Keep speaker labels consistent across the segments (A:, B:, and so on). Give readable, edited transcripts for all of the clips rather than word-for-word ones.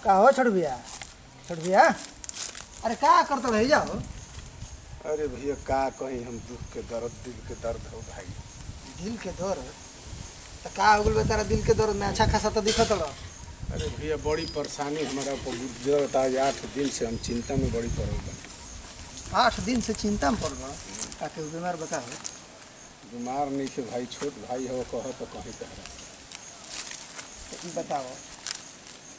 A: का हो छोड़ भैया अरे का करते रह जाओ।
B: अरे भैया का कहीं हम दुख के दर्द दिल के दर्द हो भाई।
A: दिल के दर्द तो का हो गल तारा दिल के दर्द में अच्छा खासा तो दिखत रहा।
B: अरे भैया बड़ी परेशानी हमारा गुजरत आज 8 दिन से हम चिंता में बड़ी पड़ल बनी।
A: 8 दिन से चिंता में पड़ गया का के बीमार बताओ।
B: बीमार नहीं थे भाई, छोट भाई हो कहो तो कहीं कह
A: तो बताओ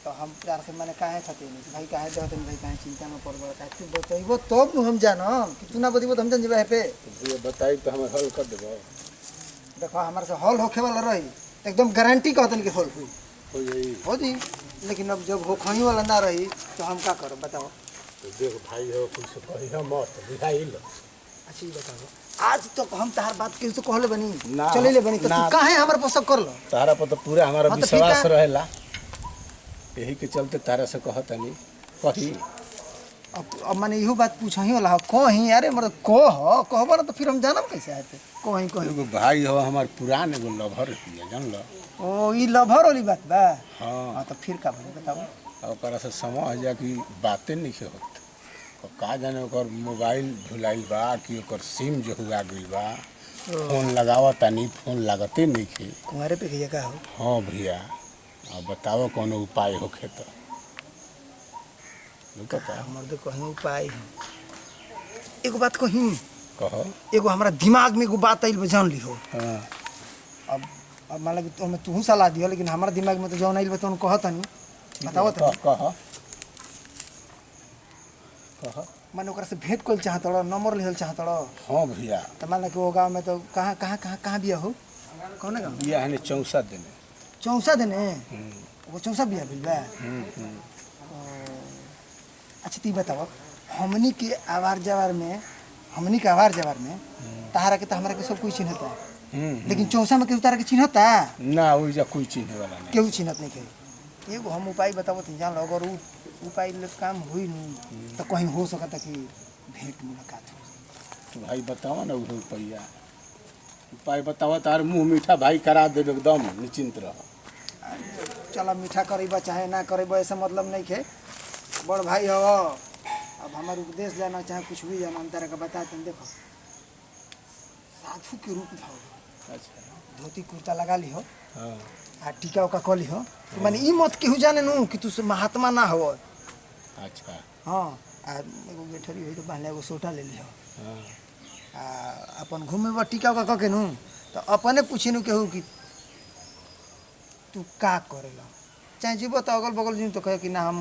A: तो हम प्यार से मैंने काहे खाते नहीं भाई काहे देते भाई काहे चिंता में पड़ गया तू बताइबो तब तो हम जानम कि तू ना बतिबो तो हम जान जेबे पे।
B: तो भैया बताई तो हमें हल कर देबो।
A: देखो हमारे से हल होखे वाला रही एकदम गारंटी कहतन कि हल हुई
B: हो यही
A: हो जी, लेकिन अब जब होखही वाला ना रही तो हम का करब बताओ।
B: तो देख भाई हो कुछ कही हम मत बुझाई लो।
A: अच्छा ये बताओ आज तो हम तार बात के तो कहले बनी
B: ना,
A: चले ले बनी तो
B: ना।
A: तू काहे हमर पर शक कर लो।
B: तारा पर तो पूरा हमारा
A: हाँ तो ठीक
B: विश्वास
A: है।
B: रहेला, यही के चलते तारा से कहत नहीं कही।
A: अब मैंने इहो बात पूछही वाला कहीं अरे मतलब कहबो ना तो फिर हम जानम कैसे आते कहीं कहीं।
B: एगो भाई हो हमार पुरान एगो लभर हिया जान लो।
A: ओ ई लभर वाली बात बा।
B: हाँ
A: हाँ तो फिर का भाई बताओ।
B: और ओकरा से समझ जा कि बातें नहीं होत। और का जाने ओकर मोबाइल भुलाइल बा कि ओकर सिम जो हुआ गइल बा, फोन लगावा तानी फोन लागते नहीं खे।
A: कुंवारे पे गया का हो।
B: हाँ भैया अब बताओ कौन उपाय होखे तो पता
A: हमर तो कहीं उपाय है। एगो बात कहीं
B: कहो।
A: एगो हमरा दिमाग में एगो बात आइल जान ली हो।
B: हाँ
A: अब मान लगे तो हमें तू सलाह दियो लेकिन हमारा दिमाग में तो जौन आइल बा तो कहत नहीं बताओ तो।
B: कह कह
A: माने ओकरा से भेंट कोल चाहत रह नंबर लेहल चाहत रह।
B: हाँ भैया
A: तो मान लगे वो गांव में तो कहाँ बिया हो कौन गांव
B: बिया है 64 दिन।
A: चौसा देने वो चौसा बिया भइल बा। अच्छा ती बताओ हमनी के आवार जवार में तहारा के तो हमरा के सब कोई चिन्हता लेकिन चौसा में केहू तारा के चिन्हता
B: ना वो जा कोई चिन्हे वाला नहीं।
A: केहू चिन्हत नहीं के। एगो हम उपाय बताओ तो जान लो अगर उ उपाय ले काम हुई नहीं तो कहीं हो सकता कि भेंट मुलाकात हो।
B: तो भाई बताओ ना वो रुपया उपाय बताओ तार मुँह मीठा भाई करा दे एकदम निश्चिंत रह।
A: चला मीठा करेबा चाहे ना करेबा ऐसा मतलब नहीं है बड़ भाई हो। अब हमारे उपदेश जाना चाहे कुछ भी जाना हम तारा का बताते हैं। देखो साधु के रूप में हो
B: अच्छा
A: धोती कुर्ता लगा ली हो
B: हाँ
A: आ टीका उका कली हो तो माने ई मत केहू जाने नु कि तू से महात्मा ना हो।
B: अच्छा
A: हाँ आ एगो गेठरी होई तो पहले एगो सोटा ले लिहो
B: हाँ
A: आ अपन घूमे बा टीका उका कके नु तो अपने पूछी नु केहू कि तू का करेला चाहे जीवो तो अगल बगल जी तो कहे कि ना हम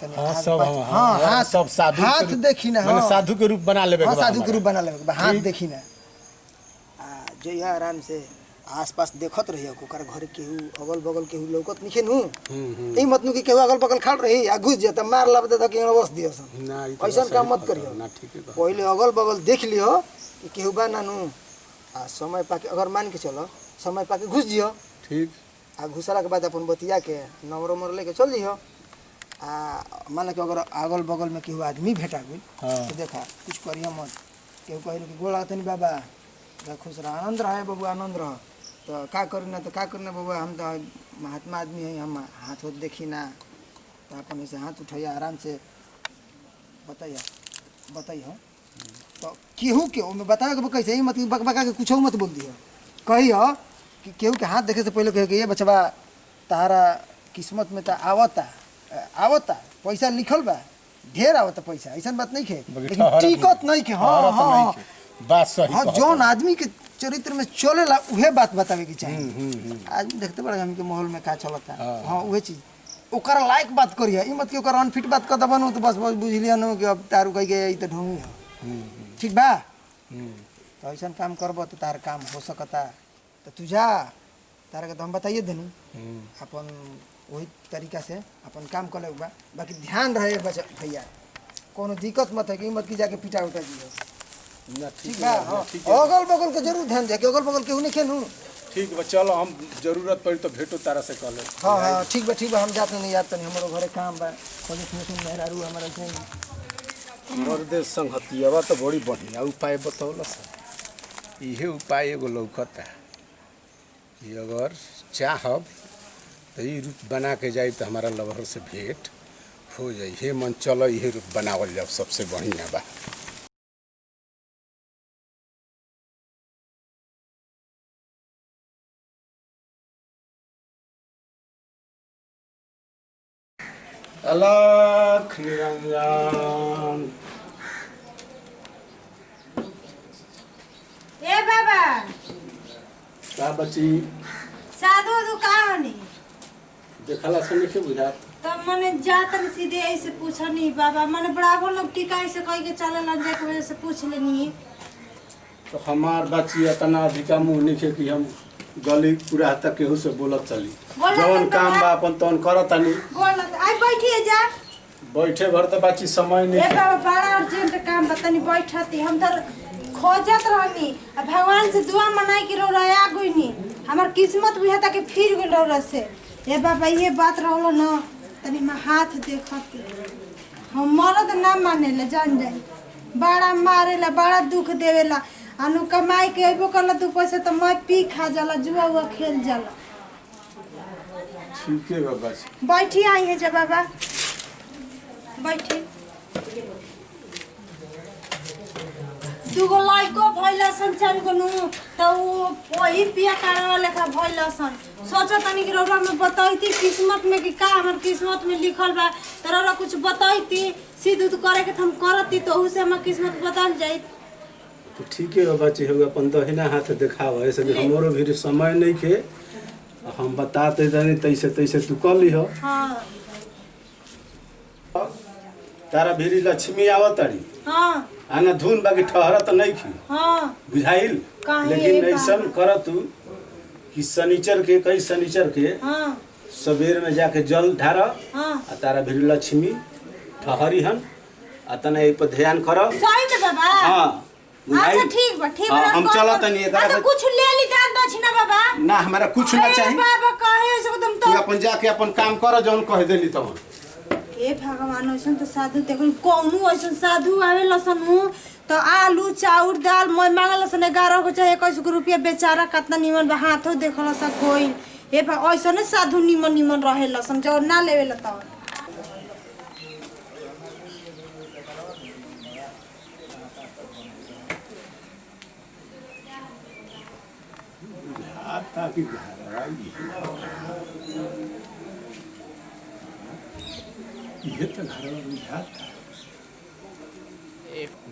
A: तने
B: हाँ
A: हाथ
B: सब
A: बात-
B: हाँ
A: हाँ
B: हाँ
A: हाथ
B: सब साधु
A: हाथ
B: के रूप-
A: देखी ना
B: माने
A: हाँ
B: साधु के रूप बना लेबे
A: हाँ
B: के बा
A: साधु के
B: हमारा।
A: रूप बना लेबे हाथ
B: ठीक।
A: देखी ना आ जो यह आराम से आसपास देखत रहियो ओकर घर केहू अगल बगल केहू लौकत निखे नु ई मत नु कि केहू अगल बगल खड़ रही आ घुस जाता मार लाब दे कि बस दियो सन
B: ना ई तो
A: ऐसा
B: सही
A: काम मत
B: बात
A: करियो।
B: है, ना ठीक है बा।
A: पहले अगल बगल देख लियो कि केहू बा ना नु आ समय पाके अगर मान के चलो समय पाके घुस जियो
B: ठीक
A: आ घुसला के बाद अपन बतिया के नंबर लेके चल जियो आ मान के अगर अगल बगल में केहू आदमी भेटा गई
B: हाँ।
A: तो देखा कुछ करियो मत केहू कहल कि गोड़ आतनी बाबा जा खुश रह आनंद रहे बाबू आनंद रह तो का करना बाबा हम तो महात्मा आदमी है हम हाथ होत देखी ना तो अपन ऐसे हाथ उठाइए आराम से बताइए तो केहू के ओमे बतावे के कैसे ही मत बका के कुछ मत बोल दियो कहियो कि केहू के हाथ देखे से पहले कहे कि ये बचवा तारा किस्मत में तो आवता पैसा लिखल बा ढेर आवता पैसा ऐसा बात नहीं है लेकिन टिकत नहीं के। हाँ हाँ
B: बात सही
A: हाँ
B: कहत
A: जौन
B: है।
A: आदमी के चरित्र में चलेला उहे बात बतावे के चाहिए। आज देखते बड़ा हमके माहौल में का चलता हाँ उहे चीज ओकरा लायक बात करिए ई मत कि ओकरा अनफिट बात कर दबनु तो बस बुझ लिया नु कि अब तारू कह के ई तो ढोंगी हो ठीक बा। तो ऐसा काम करबो तो तार काम हो सकता तो तू जा तारा के तो हम बताइए देनी अपन वही तरीका से अपन काम कर लेबा बाकी ध्यान रहे भैया कोनो दिक्कत मत है कि मत की जाके पिटा उठा दियो
B: ना
A: ठीक
B: ठीक
A: बा।
B: है
A: हाँ
B: ठीक है
A: अगल बगल के जरूर ध्यान दे कि अगल बगल केहू नहीं खेनू।
B: ठीक बा चलो हम जरूरत पड़ी तो भेटो तारा से कल।
A: हाँ हाँ ठीक बा हम जाते नहीं याद तनी हमारे घरे काम बा खोजे फिर मेहरारू हमारा से
B: मर्दे संगतियावा तो बड़ी बढ़िया उपाय बतौलस। इहे उपाय एगो लौकता ये अगर चाहब तो ये रूप बना के जाए तो हमारा लवर से भेंट हो जाई हे मन चलो ये बनावल जाओ सबसे बढ़िया बा। अलख निरंजन
C: ए बाबा
B: का बची
C: साधु दुकानी
B: देखला से नहीं बुझा
C: तब मने जातन सीधे ऐसे पूछनी बाबा मने बराबर लोग टीका ऐसे कह के चले लग जाए के वजह से पूछ लेनी।
B: तो हमार बच्ची इतना अधिका मुँह निखे कि हम गली पूरा तक केहू से बोलत चली जवन काम बा अपन तवन करत तानी
C: बोलत आई बैठिए जा
B: बैठे भर तो बच्ची समय
C: ए
B: नहीं
C: बाबा बड़ा अर्जेंट काम बतानी बैठती हम तो खोजत रहनी भगवान से दुआ मनाई के रोया गईनी हमार किस्मत बुझा तक फिर गेल रोरा से। ए बाबा ये बात रहलो न तनी में हाथ देखती हम मरद ना मानेला जान जाई बड़ा मारेला बड़ा दुख देवेला अनु कमाई के अइबो करला दू पैसा तो मैं पी खा जाला जुआ हुआ खेल जाला।
B: ठीक है बाबा
C: बैठी आई है जा बाबा बैठी दुगो लड़को भइलसन चल गनु तो वही पिया कारवा लेखा भइलसन सोचो तनी कि रौरा में बताईती किस्मत में कि का हमर किस्मत में लिखल बा तो रौरा कुछ बताईती सीध उद करे के हम करती तो उसे हमर किस्मत बदल जाई।
D: तो ठीक है बच्चे होगा अपन दहिना हाथ दिखाओ ऐसे कि हमरो भी समय नहीं के हम बताते जानी तैसे तैसे तू कर ली हो।
C: हां
D: तारा भीरी लक्ष्मी आवतड़ी
C: हां
D: आना धुन बाकी ठहरत नहीं की
C: हां
D: बुझाइल
C: काहे
D: लेकिन
C: बाबा?
D: ऐसा कर तू कि शनिचर के कई शनिचर के
C: हां
D: सवेर में जाके जल ढार
C: हां
D: आ तारा भीरी लक्ष्मी ठहरी हन आ तने पर ध्यान कर।
C: सही में बाबा
D: हां
C: अच्छा ठीक बा
D: हाँ, हम चलत तनी एकरा
C: तो कुछ ले ली दान दक्षिणा बाबा
D: ना हमारा कुछ ना
C: ए
D: चाहिए
C: बाबा कहे ऐसे तुम
D: तू
C: तो
D: अपन जाके अपन काम कर जौन कह देली तवन।
C: ए भगवान ऐसन तो साधु देखो कौनो ऐसन साधु आवे लसन हूँ तो आलू चाउर दाल मैं मांगल लसन 11 को चाहे 21 रुपया बेचारा कितना निमन बा हाथों देखल सा कोई ए ऐसन साधु निमन निमन रहे लसन जो ना लेवे लता
B: ताकि घरवा ये तो घरवा बुझाता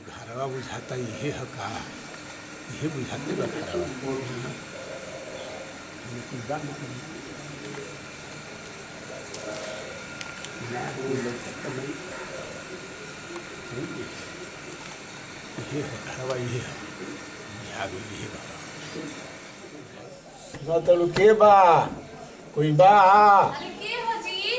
B: घरवा बुझाता ये है का ये बुझाते बा घरवा ये है घरवा ये है बुझा गई ये घरवा बतालू के बा कोई बा
E: अरे के हो जी?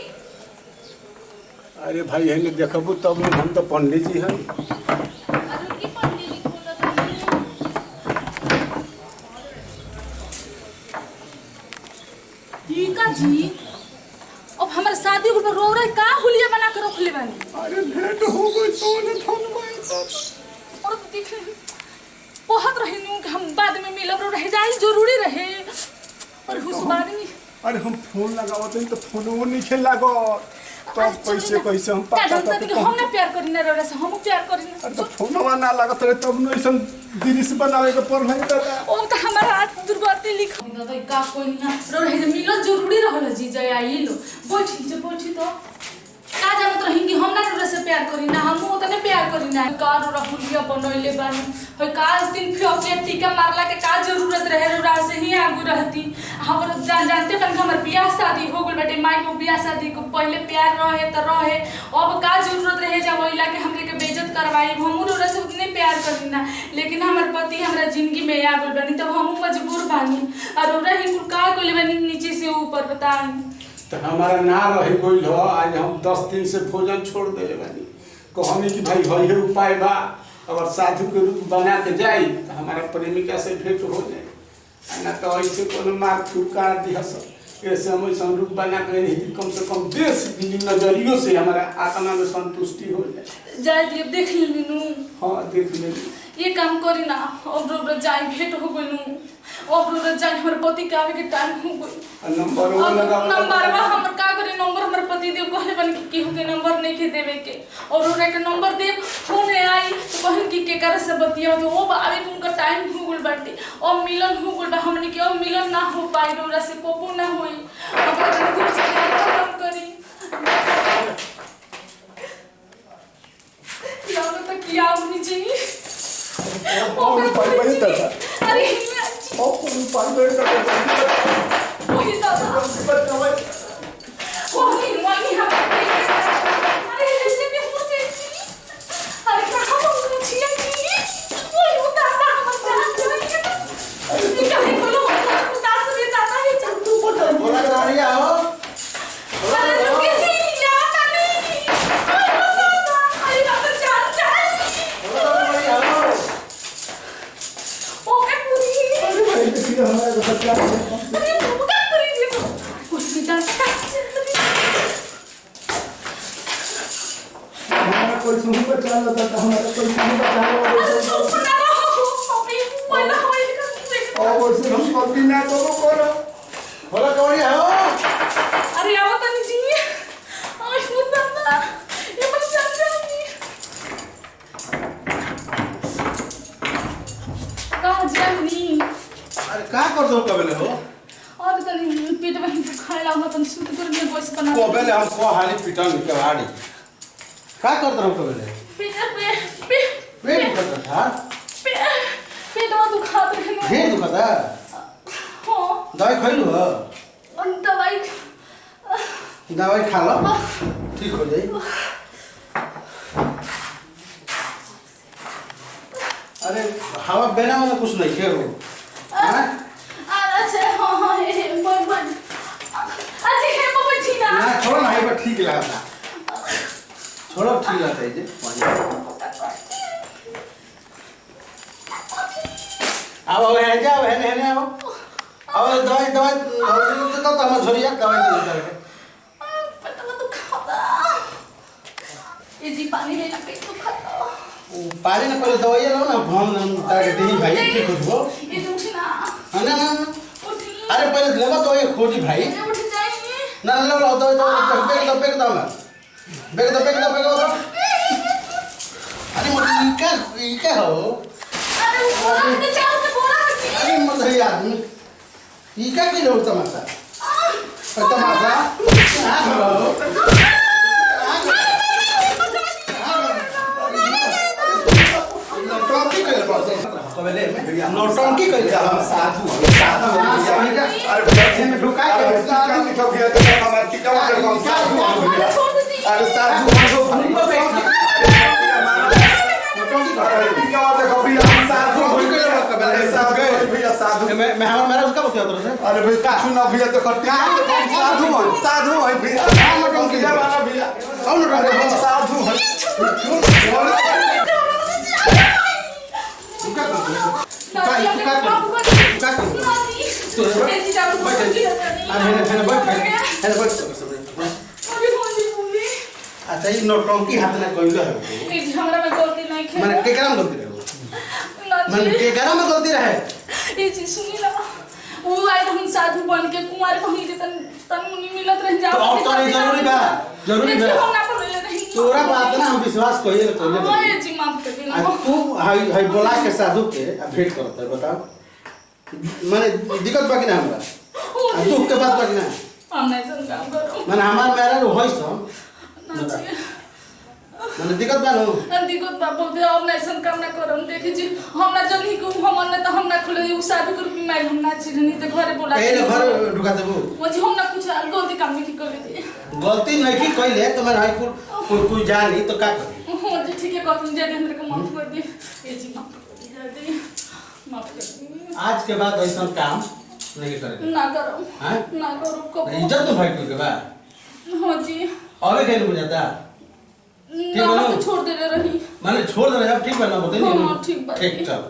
B: अरे भाई है देखबू तब न हम तो पंडित जी हैं
E: अरे की पंडित जी बोलत हनी? ई का जी अब हमारे शादी को रो रहे का हुलिया बना के रख ले बानी।
B: अरे भेंट हो गई तो न थन माई
E: और तो देख बहुत रहे नु कि हम बाद में मिलब रहे जाई जरूरी रहे और उस बाद में
B: अरे हम फोन लगावत हई तो फोनवो नहीं खेल लागो तब कैसे कैसे हम
E: क्या
B: पाता
E: जानता कि हम ना प्यार करी ना रे से हम प्यार करी ना
B: अरे तो फोनवा ना लागत रहे तब न ऐसन दृश्य बनावे के पर भाई दादा
E: ओ तो हमारा हाथ दुर्गति लिख दादा का कोई नहीं रहे जे मिलब जरूरी रहल जी जय आई लो बैठी तो का जानत रही कि हम ना रे से प्यार करी ना हम उतने प्यार करी ना का रो रहुलिया बनैले बानी होय का दिन फिर के टीका मारला के का जरूरत रहे रो से ही आगू रहती हमर जानते बन हमर बियाह शादी हो गेल बेटे माई को बियाह शादी को पहले प्यार रहे त रहे अब का जरूरत रहे जब महिला के हमरे के बेइज्जत करवाई हम रो से उतने प्यार करी ना लेकिन हमर पति हमरा जिंदगी में आ गेल बनी तब हम मजबूर बानी और रही का कोले बनी नीचे से ऊपर बताई
B: तो हमारा ना रही गइल हो आज हम 10 दिन से भोजन छोड़ देले बानी कहनी कि भाई हई उपाय बा अगर साधु के रूप बना के जाई तो हमारा प्रेमिका से भेंट हो जाए ना तो ऐसे कोनो मार फुका दिहस ऐसे हम ऐसा रूप बना के नहीं कम से कम देश की नजरियों से हमारा आत्मा में संतुष्टि हो जाए
E: जाए देख लेनु
B: हाँ देख ले
E: ये काम करी ना अब रो जाए भेंट हो गइनु अब रो जाए हमर पति के आवे के टाइम हो गइल
B: नंबर वो लगा
E: नंबर हमर का करे नंबर हमर पति देव कहले बन कि केहू के नंबर नहीं के देवे के और ओरा के नंबर देव फोन आई तो कहन कि केकर से बतिया तो ओ आवे के उनका टाइम हो गइल बाटे अब मिलन हो गइल बा हमनी के अब मिलन ना हो पाई ओरा से कोपो ना होई अब कुछ काम करी यार तो क्या होनी चाहिए
B: कौन पाई बनी था
E: अरे
B: ओ कौन पाई बनी था
E: वही दादा वही हम अरे ऐसे भी हो जाती अरे कहाँ हो छिया की वही उतारना हम जान अरे कहीं बोलो उतार से दादा ही चल तू
B: बोला रानी आओ
E: अरे रुक जा नहीं अरे दादा जान ओके पूरी
B: हमारे बच्चा
E: अरे मुका पूरी देखो कुछ भी दादा
B: हमारा कोई सुन पर चल रहा था हमारा कोई सुन पर चल रहा था और कोई सुन पर भी ना तो करो बोला कौन है हो
E: अरे आओ तनी जी आज मुद्दा ये मत जानी कहाँ जानी
D: अरे का कर दो कबले हो
E: और तनी पेट में खाए लाऊं तनी सूत कर में गोश्त बना
D: कबले हम को हाली पिटन के वाड़ी का कर दो कबले पेट करता था
E: पेट में दुखात रहे ना
D: ढेर दुखता
E: हां
D: दवाई खइलु हो दवाई खा लो ठीक हो जाई अरे हवा बिना में कुछ नहीं खे हो हां
E: अच्छा हां हे बोल अरे हे बाबा जी ना
D: ना छोड़ ना ये ठीक लगा छोड़ो ठीक लगता है जे आओ है जाओ है आओ आओ दवाई तो हम झोरिया दवाई दे दे
E: पता तो खाता ये जी पानी में लगे तो खाता
D: पानी ना पहले दवाई लो ना हम ताके दी भाई ठीक हो जाओ
E: ये उठी ना
D: ना
E: उठी
D: अरे पहले लेवा तो ये खोजी भाई
E: ये उठ जाएंगे
D: ना लो दो बेग दो अरे मुझे क्या हो
E: अरे वो के चाव से बोला है
D: अरे मत है आदमी ये क्या की लोग तमाशा तमाशा नौटंकी कर जा हम साधु अरे बच्चे में ढुका के साधु लिखो गया तो हमारे की क्या कर साधु अरे साधु हमको नौटंकी कर क्या बात है कभी हम साधु हो गए कबले साधु मैं हमारा मेरा उसका बता दो अरे भाई कुछ ना भैया तो करते साधु है भैया नौटंकी वाला भैया और नौटंकी साधु है अच्छा ये नौटंकी हाथ में कोई है
E: हमरा में गलती नहीं है
D: माने केकरा में गलती रहे माने केकरा में गलती रहे
E: ये जी सुनी ना वो आए हम साधु बन के कुंवार कहीं के तन मुनि मिलत रह जाओ
D: तो और तो जरूरी बा
E: हम ना पढ़ले नहीं
D: तोरा बात ना हम विश्वास कइले तो
E: हां ये जी माफ कर देना
D: आज तू हाई बोला के साधु के भेंट करत है बताओ माने दिक्कत बाकी ना हमरा आ दुख के बात बाकी ना
E: हम नहीं सन काम करो
D: माने हमार मेरा होई सब माने दिक्कत बा नो
E: दिक्कत बा बहुत अब नहीं सन काम ना करम देखि जी हम ना जनी को हम न त हम ना खोले उ साधु के रूप में हम ना छिरनी त घरे बोला
D: पहले घर ढुका देबो
E: वो जी हम ना कुछ गलती काम नहीं कर दे
D: गलती नहीं की कइले तो मेरा हाई कोई जानी तो का करी
E: हां जी ठीक है कहतुन जे हमरा को माफ कर दे ये जी माफ कर दे माफ कर दे
D: आज के बाद ऐसा काम नहीं करेगा
E: ना करो
D: हां
E: ना करो कब
D: इज्जत तो भाई के बा
E: हां जी
D: और कहीं नहीं जाता
E: ना तो छोड़ दे रही
D: माने छोड़ दे रहे अब ठीक बना बताइए
E: हाँ, ठीक बा।
D: ठीक चल